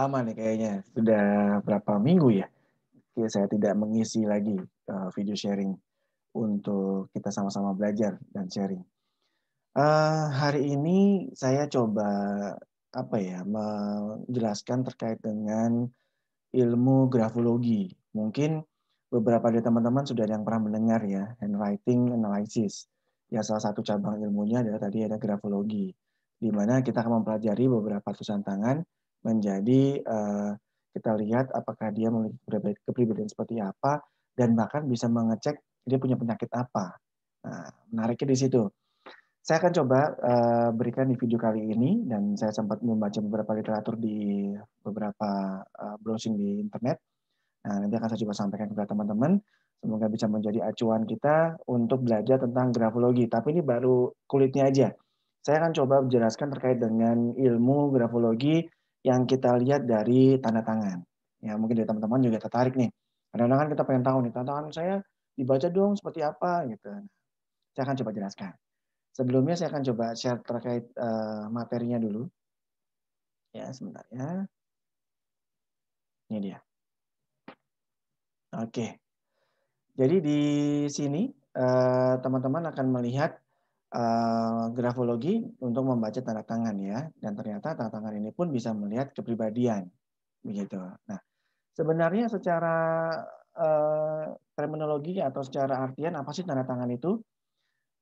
lama nih kayaknya, sudah berapa minggu ya, saya tidak mengisi lagi video sharing untuk kita sama-sama belajar dan sharing. Hari ini saya coba apa ya, menjelaskan terkait dengan ilmu grafologi. Mungkin beberapa dari teman-teman sudah ada yang pernah mendengar ya, handwriting analysis. Ya salah satu cabang ilmunya adalah tadi ada grafologi, di mana kita akan mempelajari beberapa tulisan tangan menjadi kita lihat apakah dia memiliki kepribadian seperti apa dan bahkan bisa mengecek dia punya penyakit apa. Nah, menariknya di situ. Saya akan coba berikan di video kali ini dan saya sempat membaca beberapa literatur di beberapa browsing di internet. Nah, nanti akan saya coba sampaikan kepada teman-teman. Semoga bisa menjadi acuan kita untuk belajar tentang grafologi. Tapi ini baru kulitnya aja. Saya akan coba menjelaskan terkait dengan ilmu grafologi yang kita lihat dari tanda tangan. Ya, mungkin dari teman-teman juga tertarik nih. Kadang-kadang kan kita pengen tahu nih, tanda tangan saya dibaca dong seperti apa gitu. Saya akan coba jelaskan. Sebelumnya saya akan coba share terkait materinya dulu. Ya, sebentar ya. Ini dia. Oke. Jadi di sini teman-teman akan melihat grafologi untuk membaca tanda tangan ya. Dan ternyata tanda tangan ini pun bisa melihat kepribadian. Begitu. Nah, sebenarnya secara terminologi atau secara artian apa sih tanda tangan itu?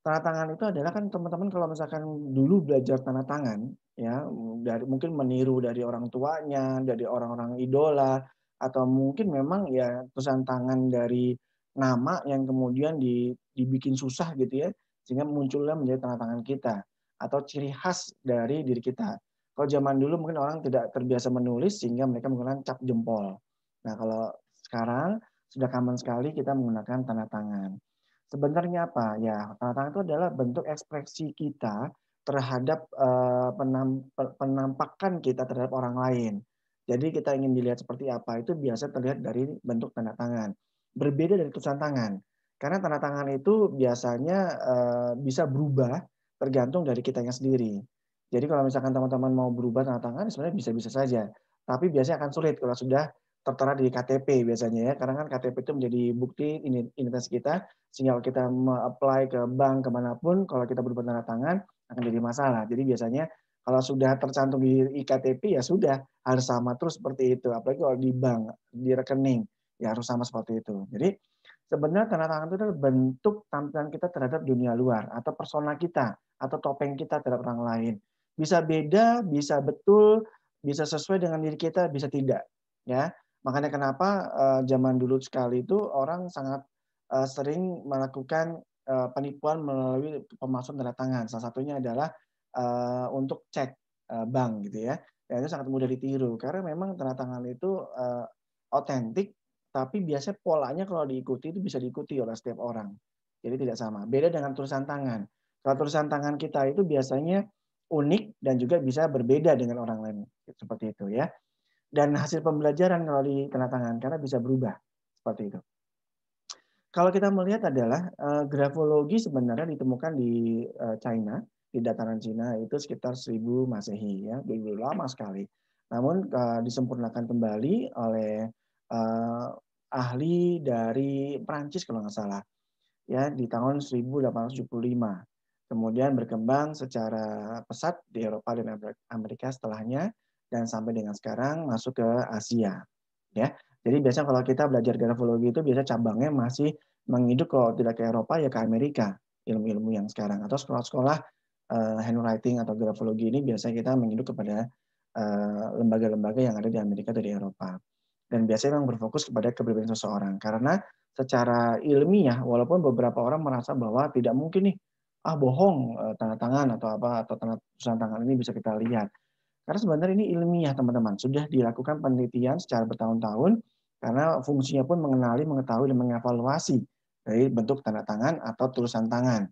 Tanda tangan itu adalah kan teman-teman kalau misalkan dulu belajar tanda tangan, ya dari mungkin meniru dari orang tuanya, dari orang-orang idola, atau mungkin memang ya tulisan tangan dari nama yang kemudian dibikin susah gitu ya, sehingga munculnya menjadi tanda tangan kita atau ciri khas dari diri kita. Kalau zaman dulu mungkin orang tidak terbiasa menulis sehingga mereka menggunakan cap jempol. Nah, kalau sekarang sudah common sekali kita menggunakan tanda tangan. Sebenarnya apa? Ya, tanda tangan itu adalah bentuk ekspresi kita terhadap penampakan kita terhadap orang lain. Jadi kita ingin dilihat seperti apa itu biasa terlihat dari bentuk tanda tangan. Berbeda dari tulisan tangan. Karena tanda tangan itu biasanya bisa berubah tergantung dari kitanya sendiri. Jadi kalau misalkan teman-teman mau berubah tanda tangan sebenarnya bisa-bisa saja. Tapi biasanya akan sulit kalau sudah tertera di KTP biasanya ya. Karena kan KTP itu menjadi bukti identitas kita sehingga kalau kita apply ke bank kemanapun, kalau kita berubah tanda tangan akan jadi masalah. Jadi biasanya kalau sudah tercantum di iktp ya sudah harus sama terus seperti itu. Apalagi kalau di bank, di rekening ya harus sama seperti itu. Jadi sebenarnya tanda tangan itu adalah bentuk tampilan kita terhadap dunia luar atau persona kita atau topeng kita terhadap orang lain. Bisa beda, bisa betul, bisa sesuai dengan diri kita, bisa tidak. Ya, makanya kenapa zaman dulu sekali itu orang sangat sering melakukan penipuan melalui pemalsuan tanda tangan. Salah satunya adalah untuk cek bank gitu ya. Dan itu sangat mudah ditiru karena memang tanda tangan itu otentik, tapi biasanya polanya kalau diikuti itu bisa diikuti oleh setiap orang. Jadi tidak sama. Beda dengan tulisan tangan. Kalau tulisan tangan kita itu biasanya unik dan juga bisa berbeda dengan orang lain seperti itu ya. Dan hasil pembelajaran kalau di tanda tangan karena bisa berubah seperti itu. Kalau kita melihat adalah grafologi sebenarnya ditemukan di China, di dataran Cina itu sekitar 1000 Masehi ya, dulu lama sekali. Namun disempurnakan kembali oleh ahli dari Prancis kalau nggak salah ya di tahun 1875. Kemudian berkembang secara pesat di Eropa dan Amerika setelahnya dan sampai dengan sekarang masuk ke Asia ya. Jadi biasanya kalau kita belajar grafologi itu biasa cabangnya masih menghidup kalau tidak ke Eropa ya ke Amerika ilmu-ilmu yang sekarang atau sekolah-sekolah handwriting atau grafologi ini biasanya kita menghidup kepada lembaga-lembaga yang ada di Amerika atau di Eropa. Dan biasanya memang berfokus kepada kepribadian seseorang karena secara ilmiah walaupun beberapa orang merasa bahwa tidak mungkin nih bohong tanda tangan atau apa atau tanda tulisan tangan ini bisa kita lihat. Karena sebenarnya ini ilmiah teman-teman, sudah dilakukan penelitian secara bertahun-tahun karena fungsinya pun mengenali, mengetahui dan mengevaluasi dari bentuk tanda tangan atau tulisan tangan.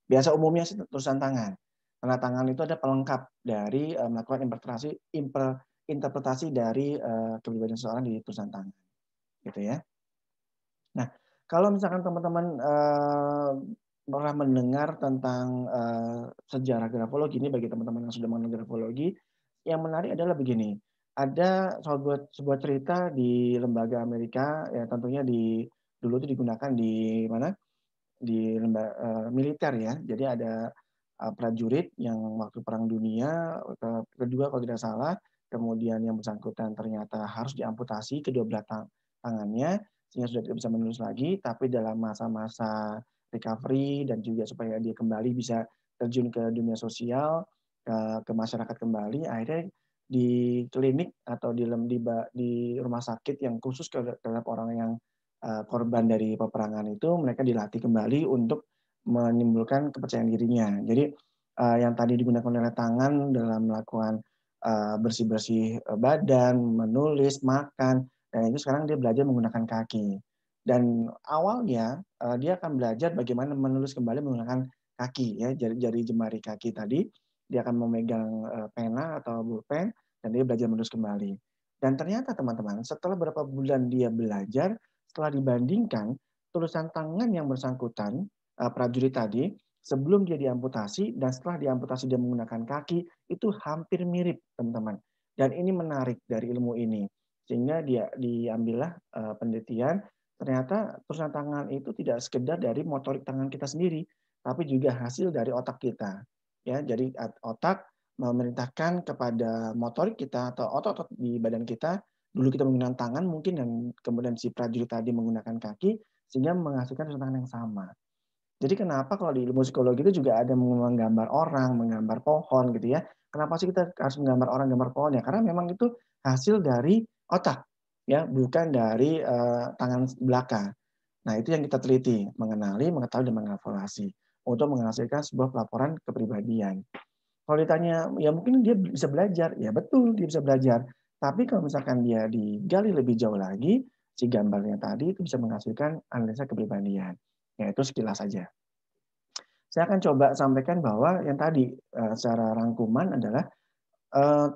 Biasa umumnya tulisan tangan. Tanda tangan itu ada pelengkap dari melakukan interpretasi dari kepribadian seseorang di tulisan tangan, gitu ya. Nah, kalau misalkan teman-teman pernah mendengar tentang sejarah grafologi ini bagi teman-teman yang sudah mengenal grafologi, yang menarik adalah begini. Ada sebuah cerita di lembaga Amerika, ya tentunya dulu itu digunakan di mana, di militer ya. Jadi ada, prajurit yang waktu Perang Dunia kedua kalau tidak salah, kemudian yang bersangkutan ternyata harus diamputasi kedua belah tangannya, sehingga sudah tidak bisa menulis lagi, tapi dalam masa-masa recovery dan juga supaya dia kembali bisa terjun ke dunia sosial, ke masyarakat kembali, akhirnya di klinik atau di rumah sakit yang khusus terhadap orang yang korban dari peperangan itu mereka dilatih kembali untuk menimbulkan kepercayaan dirinya. Jadi, yang tadi digunakan oleh tangan dalam melakukan, bersih-bersih, badan, menulis, makan, dan itu sekarang dia belajar menggunakan kaki. Dan awalnya, dia akan belajar bagaimana menulis kembali menggunakan kaki ya, jari jemari kaki tadi, dia akan memegang, pena atau pulpen dan dia belajar menulis kembali. Dan ternyata teman-teman, setelah beberapa bulan dia belajar, setelah dibandingkan tulisan tangan yang bersangkutan, prajurit tadi, sebelum dia diamputasi dan setelah diamputasi dia menggunakan kaki, itu hampir mirip, teman-teman. Dan ini menarik dari ilmu ini. Sehingga dia diambillah, penelitian, ternyata tulisan tangan itu tidak sekedar dari motorik tangan kita sendiri, tapi juga hasil dari otak kita. Ya, jadi otak memerintahkan kepada motorik kita atau otot-otot di badan kita. Dulu kita menggunakan tangan mungkin dan kemudian si prajurit tadi menggunakan kaki, sehingga menghasilkan tantangan yang sama. Jadi kenapa kalau di ilmu psikologi itu juga ada menggambar orang, menggambar pohon gitu ya. Kenapa sih kita harus menggambar orang, gambar pohon ya? Karena memang itu hasil dari otak, ya, bukan dari tangan belaka. Nah, itu yang kita teliti, mengenali, mengetahui, dan mengevaluasi untuk menghasilkan sebuah pelaporan kepribadian. Kalau ditanya, ya mungkin dia bisa belajar, ya betul dia bisa belajar. Tapi kalau misalkan dia digali lebih jauh lagi, si gambarnya tadi itu bisa menghasilkan analisa kepribadian. Ya itu sekilas saja. Saya akan coba sampaikan bahwa yang tadi, secara rangkuman adalah,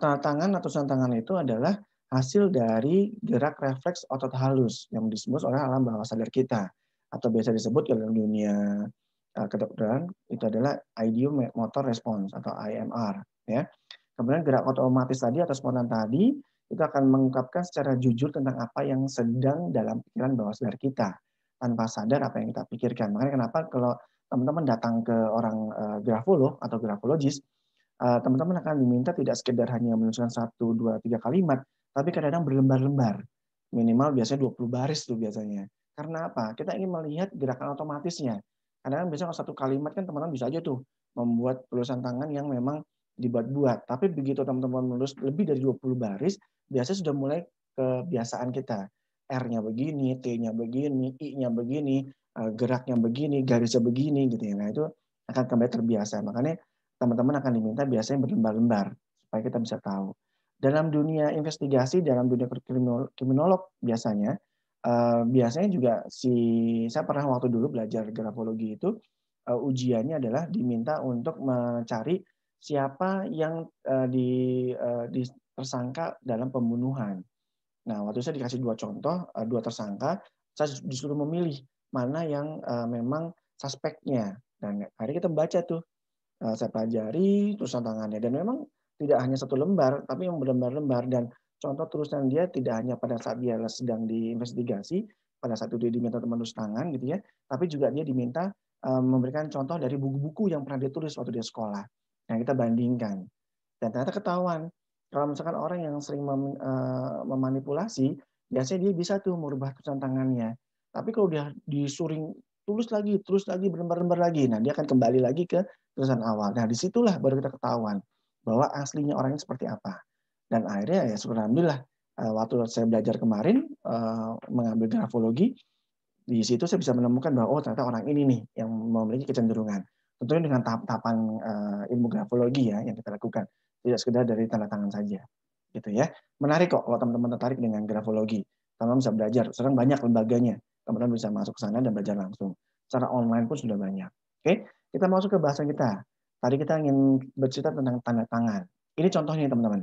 tanda tangan atau tulisan tangan itu adalah hasil dari gerak refleks otot halus yang disebut oleh alam bawah sadar kita, atau biasa disebut dalam dunia, kedokteran itu adalah ideomotor response atau IMR, ya. Kemudian gerak otomatis tadi atau spontan tadi, itu akan mengungkapkan secara jujur tentang apa yang sedang dalam pikiran bawah sadar kita, tanpa sadar apa yang kita pikirkan. Makanya kenapa kalau teman-teman datang ke orang, grafolog atau grafologis, teman-teman akan diminta tidak sekedar hanya menuliskan 1, 2, 3 kalimat, tapi kadang-kadang berlembar-lembar. Minimal biasanya 20 baris tuh biasanya. Karena apa? Kita ingin melihat gerakan otomatisnya. Kadang-kadang biasanya kalau 1 kalimat kan teman-teman bisa aja tuh membuat tulisan tangan yang memang dibuat-buat. Tapi begitu teman-teman menulis lebih dari 20 baris, biasanya sudah mulai kebiasaan kita. R-nya begini, T-nya begini, I-nya begini, geraknya begini, garisnya begini gitu ya. Nah, itu akan kembali terbiasa. Makanya teman-teman akan diminta biasanya berlembar-lembar supaya kita bisa tahu. Dalam dunia investigasi, dalam dunia kriminolog biasanya, biasanya juga saya pernah waktu dulu belajar grafologi itu, ujiannya adalah diminta untuk mencari siapa yang, tersangka dalam pembunuhan. Nah, waktu itu saya dikasih 2 contoh, 2 tersangka, saya disuruh memilih mana yang, memang suspeknya. Dan akhirnya kita membaca tuh, saya pelajari tulisan tangannya dan memang tidak hanya 1 lembar, tapi yang berlembar-lembar dan contoh tulisan dia tidak hanya pada saat dia sedang diinvestigasi, pada saat itu dia diminta untuk menulis tangan gitu ya, tapi juga dia diminta, memberikan contoh dari buku-buku yang pernah dia tulis waktu dia sekolah. Nah, kita bandingkan dan ternyata ketahuan kalau misalkan orang yang sering memanipulasi, biasanya dia bisa tuh merubah tulisan tangannya. Tapi kalau dia disuruh tulis lagi, berlembar-lembar lagi, nah dia akan kembali lagi ke tulisan awal. Nah, disitulah baru kita ketahuan bahwa aslinya orangnya seperti apa. Dan akhirnya ya syukur alhamdulillah, waktu saya belajar kemarin, mengambil grafologi, di situ saya bisa menemukan bahwa, oh ternyata orang ini nih yang memiliki kecenderungan. Tentunya dengan tahap-tahapan, ilmu grafologi ya yang kita lakukan, tidak sekedar dari tanda tangan saja, gitu ya. Menarik kok kalau teman-teman tertarik dengan grafologi, teman-teman bisa belajar, sekarang banyak lembaganya, teman-teman bisa masuk ke sana dan belajar langsung. Secara online pun sudah banyak. Oke, kita masuk ke bahasan kita. Tadi kita ingin bercerita tentang tanda tangan. Ini contohnya teman-teman.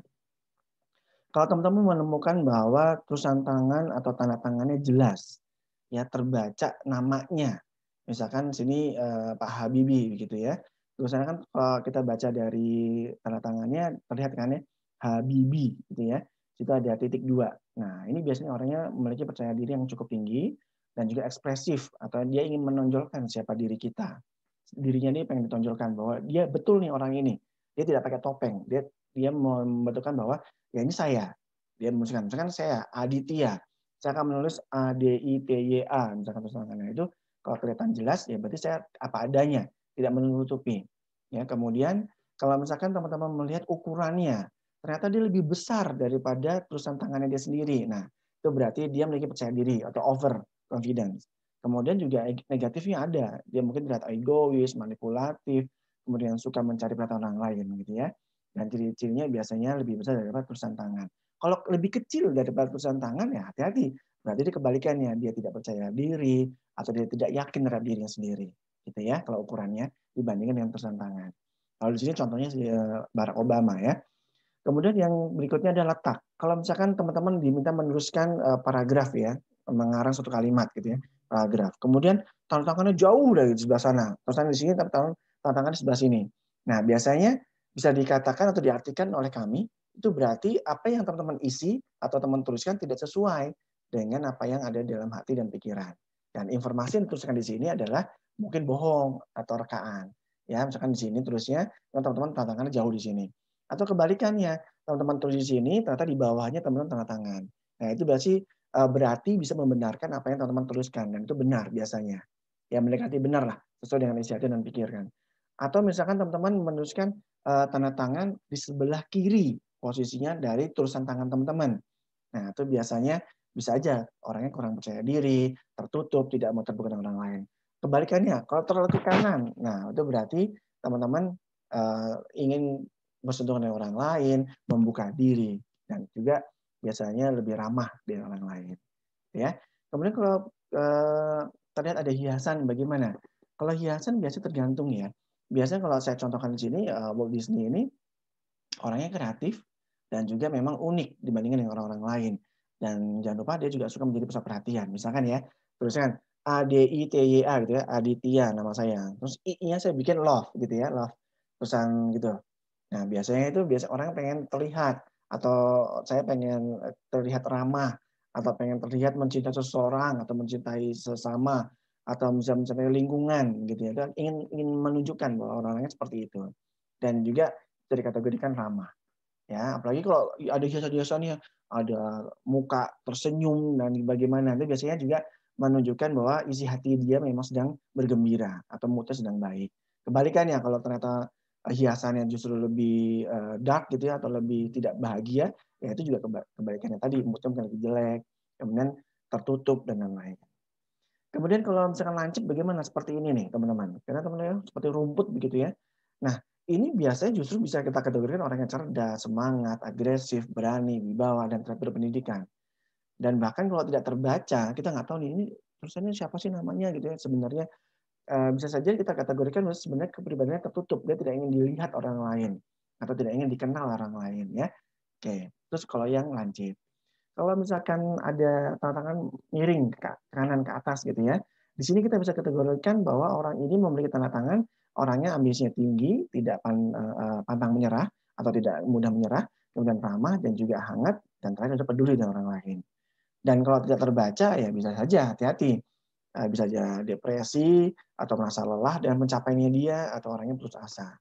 Kalau teman-teman menemukan bahwa tulisan tangan atau tanda tangannya jelas, ya terbaca namanya. Misalkan sini Pak Habibie gitu ya. Tulisannya kan kalau kita baca dari tanda tangannya terlihat kan ya Habibie gitu ya. Situ ada titik 2. Nah, ini biasanya orangnya memiliki percaya diri yang cukup tinggi dan juga ekspresif atau dia ingin menonjolkan siapa diri kita. Dirinya ini pengen ditonjolkan bahwa dia betul nih orang ini. Dia tidak pakai topeng. Dia membetulkan bahwa ya ini saya. Dia menuliskan, misalkan saya Aditya. Saya akan menulis ADITYA misalkan tulisannya itu kalau kelihatan jelas ya berarti saya apa adanya, tidak menutupi. Ya, kemudian kalau misalkan teman-teman melihat ukurannya, ternyata dia lebih besar daripada tulisan tangannya dia sendiri. Nah, itu berarti dia memiliki percaya diri atau over confidence. Kemudian juga negatifnya ada. Dia mungkin terlihat egois, manipulatif, kemudian suka mencari perhatian orang lain gitu ya. Dan ciri-cirinya biasanya lebih besar daripada tulisan tangan. Kalau lebih kecil daripada tulisan tangan ya hati-hati. Berarti dia kebalikannya, dia tidak percaya diri atau dia tidak yakin terhadap dirinya sendiri. Gitu ya, kalau ukurannya dibandingkan dengan tulisan tangan. Kalau di sini contohnya Barack Obama ya. Kemudian yang berikutnya adalah letak. Kalau misalkan teman-teman diminta meneruskan paragraf ya, mengarang suatu kalimat gitu ya, paragraf. Kemudian tanda tangannya jauh dari sebelah sana. Tulisan di sini tapi tanda tangannya sebelah sini. Nah, biasanya bisa dikatakan atau diartikan oleh kami itu berarti apa yang teman-teman isi atau teman tuliskan tidak sesuai dengan apa yang ada dalam hati dan pikiran. Dan informasi yang dituliskan di sini adalah mungkin bohong atau rekaan. Ya, misalkan di sini tulisnya teman-teman tanda tangannya jauh di sini. Atau kebalikannya, teman-teman tulis di sini, ternyata di bawahnya teman-teman tanda tangan. Nah, itu berarti bisa membenarkan apa yang teman-teman tuliskan dan itu benar biasanya. Ya mendekati benar lah sesuai dengan isi hati dan pikirkan. Atau misalkan teman-teman menuliskan tanda tangan di sebelah kiri posisinya dari tulisan tangan teman-teman. Nah, itu biasanya bisa aja orangnya kurang percaya diri, tertutup, tidak mau terbuka dengan orang lain. Kebalikannya, kalau terlalu ke kanan, nah itu berarti teman-teman ingin bersentuhan dengan orang lain, membuka diri, dan juga biasanya lebih ramah dengan orang lain. Ya. Kemudian kalau terlihat ada hiasan, bagaimana? Kalau hiasan biasanya tergantung ya. Biasanya kalau saya contohkan di sini, Walt Disney ini orangnya kreatif dan juga memang unik dibandingkan dengan orang-orang lain. Dan jangan lupa dia juga suka menjadi pusat perhatian. Misalkan ya, tulisan ADITYA gitu ya, Aditya nama saya. Terus I-nya saya bikin love gitu ya, love. Tulisan gitu. Nah, biasanya itu orang pengen terlihat atau saya pengen terlihat ramah atau pengen terlihat mencintai seseorang atau mencintai sesama atau bisa mencintai lingkungan gitu ya. Dan ingin menunjukkan bahwa orang-orangnya seperti itu. Dan juga bisa dikategorikan ramah. Ya, apalagi kalau ada hiasan-hiasannya, ada muka tersenyum dan bagaimana, itu biasanya juga menunjukkan bahwa isi hati dia memang sedang bergembira atau moodnya sedang baik. Kebalikannya kalau ternyata hiasannya justru lebih dark gitu ya atau lebih tidak bahagia, ya itu juga kebalikannya tadi moodnya mungkin lebih jelek, kemudian tertutup dan lain-lain. Kemudian kalau misalkan lancip bagaimana? Seperti ini nih teman-teman. Karena teman-teman seperti rumput begitu ya. Nah, ini biasanya justru bisa kita kategorikan orang yang cerdas, semangat, agresif, berani, wibawa, dan teratur pendidikan. Dan bahkan kalau tidak terbaca, kita nggak tahu nih ini tulisannya siapa sih namanya gitu ya. Sebenarnya bisa saja kita kategorikan sebenarnya kepribadiannya tertutup. Dia tidak ingin dilihat orang lain atau tidak ingin dikenal orang lain ya. Oke. Terus kalau yang lancip. Kalau misalkan ada tantangan miring ke kanan ke atas gitu ya. Di sini kita bisa kategorikan bahwa orang ini memiliki tanda tangan, orangnya ambisinya tinggi, tidak pantang menyerah atau tidak mudah menyerah, kemudian ramah dan juga hangat dan terakhir ada peduli dengan orang lain. Dan kalau tidak terbaca ya bisa saja hati-hati. Bisa saja depresi atau merasa lelah dan mencapainya dia atau orangnya putus asa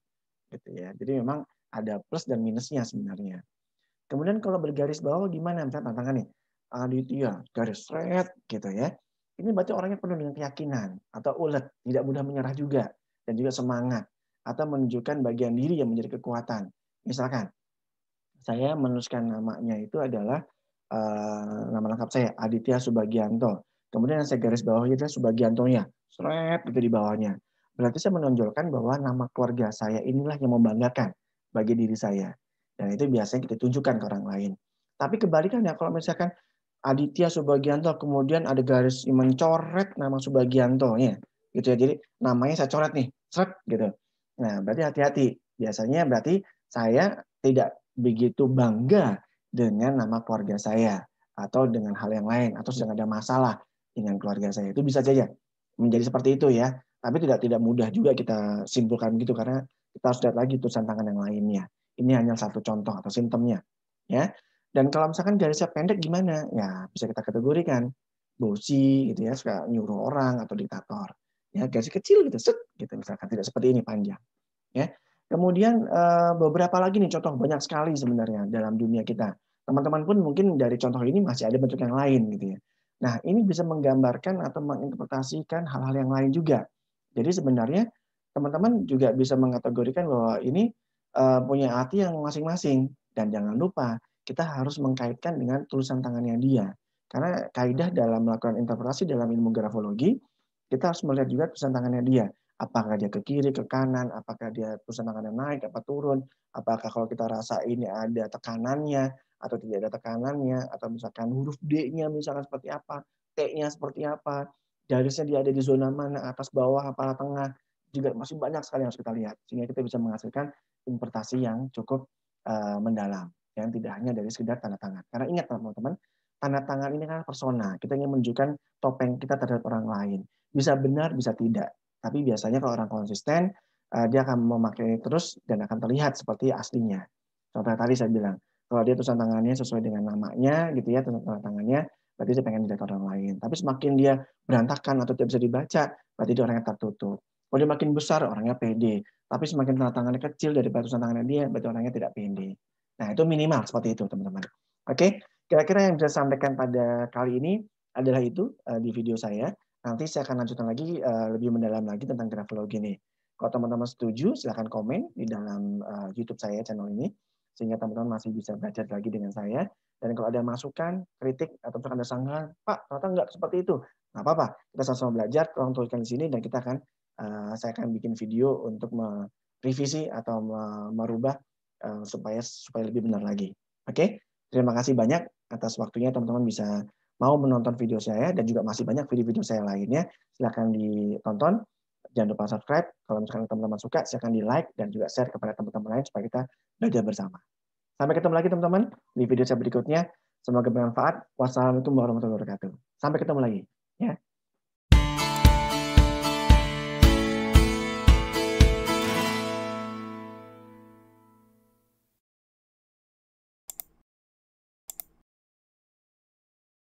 gitu ya. Jadi memang ada plus dan minusnya sebenarnya. Kemudian kalau bergaris bawah gimana? Misalnya tantangan nih, Aditya, garis red gitu ya. Ini berarti orangnya penuh dengan keyakinan atau ulet, tidak mudah menyerah juga dan juga semangat atau menunjukkan bagian diri yang menjadi kekuatan. Misalkan saya menuliskan namanya itu adalah nama lengkap saya Aditya Subagianto. Kemudian yang saya garis bawahnya adalah Subagiantonya, seret gitu di bawahnya. Berarti saya menonjolkan bahwa nama keluarga saya inilah yang membanggakan bagi diri saya. Dan itu biasanya kita tunjukkan ke orang lain. Tapi kebalikannya kalau misalkan Aditya Subagianto kemudian ada garis mencoret nama Subagiantonya gitu ya. Jadi namanya saya coret nih, seret gitu. Nah, berarti hati-hati. Biasanya berarti saya tidak begitu bangga dengan nama keluarga saya atau dengan hal yang lain atau sedang ada masalah dengan keluarga saya. Itu bisa saja menjadi seperti itu ya. Tapi tidak mudah juga kita simpulkan gitu karena kita harus lihat lagi tulisan tangan yang lainnya. Ini hanya satu contoh atau simptomnya. Ya. Dan kalau misalkan garisnya pendek gimana? Ya bisa kita kategorikan bosi gitu ya, suka nyuruh orang atau diktator. Ya garis kecil gitu, set gitu misalkan tidak seperti ini panjang. Ya. Kemudian beberapa lagi nih contoh banyak sekali sebenarnya dalam dunia kita. Teman-teman pun mungkin dari contoh ini masih ada bentuk yang lain gitu ya. Nah, ini bisa menggambarkan atau menginterpretasikan hal-hal yang lain juga. Jadi sebenarnya teman-teman juga bisa mengkategorikan bahwa ini punya arti yang masing-masing dan jangan lupa kita harus mengkaitkan dengan tulisan tangannya dia. Karena kaidah dalam melakukan interpretasi dalam ilmu grafologi, kita harus melihat juga tulisan tangannya dia. Apakah dia ke kiri, ke kanan, apakah dia tulisan tangannya naik, apa turun, apakah kalau kita rasa ini ada tekanannya, atau tidak ada tekanannya, atau misalkan huruf D-nya misalkan seperti apa, T-nya seperti apa, garisnya dia ada di zona mana, atas, bawah, apa tengah, juga masih banyak sekali yang harus kita lihat. Sehingga kita bisa menghasilkan interpretasi yang cukup mendalam, yang tidak hanya dari sekedar tanda tangan. Karena ingat teman-teman, tanda tangan ini kan persona, kita ingin menunjukkan topeng kita terhadap orang lain. Bisa benar, bisa tidak. Tapi biasanya kalau orang konsisten, dia akan memakai terus dan akan terlihat seperti aslinya. Contoh tadi saya bilang, kalau dia tulisan tangannya sesuai dengan namanya gitu ya, tanda tangannya, berarti dia pengen dilihat orang lain. Tapi semakin dia berantakan atau tidak bisa dibaca, berarti dia orangnya tertutup. Kalau dia makin besar, orangnya pede. Tapi semakin tanda tangannya kecil dari tulisan tangannya dia, berarti orangnya tidak pede. Nah, itu minimal seperti itu, teman-teman. Oke, kira-kira yang bisa saya sampaikan pada kali ini adalah itu di video saya. Nanti saya akan lanjutkan lagi lebih mendalam lagi tentang grafologi ini. Kalau teman-teman setuju, silahkan komen di dalam YouTube saya, channel ini. Sehingga teman-teman masih bisa belajar lagi dengan saya. Dan kalau ada masukan, kritik, atau ada sanggahan, Pak, ternyata nggak seperti itu. Nggak apa-apa, kita sama-sama belajar, tolong tuliskan di sini, dan kita akan saya akan bikin video untuk merevisi atau merubah supaya lebih benar lagi. Oke, terima kasih banyak atas waktunya teman-teman bisa mau menonton video saya dan juga masih banyak video-video saya lainnya. Silakan ditonton. Jangan lupa subscribe. Kalau misalkan teman-teman suka, silakan di-like dan juga share kepada teman-teman lain supaya kita belajar bersama. Sampai ketemu lagi teman-teman di video saya berikutnya. Semoga bermanfaat. Wassalamualaikum warahmatullahi wabarakatuh. Sampai ketemu lagi. Ya.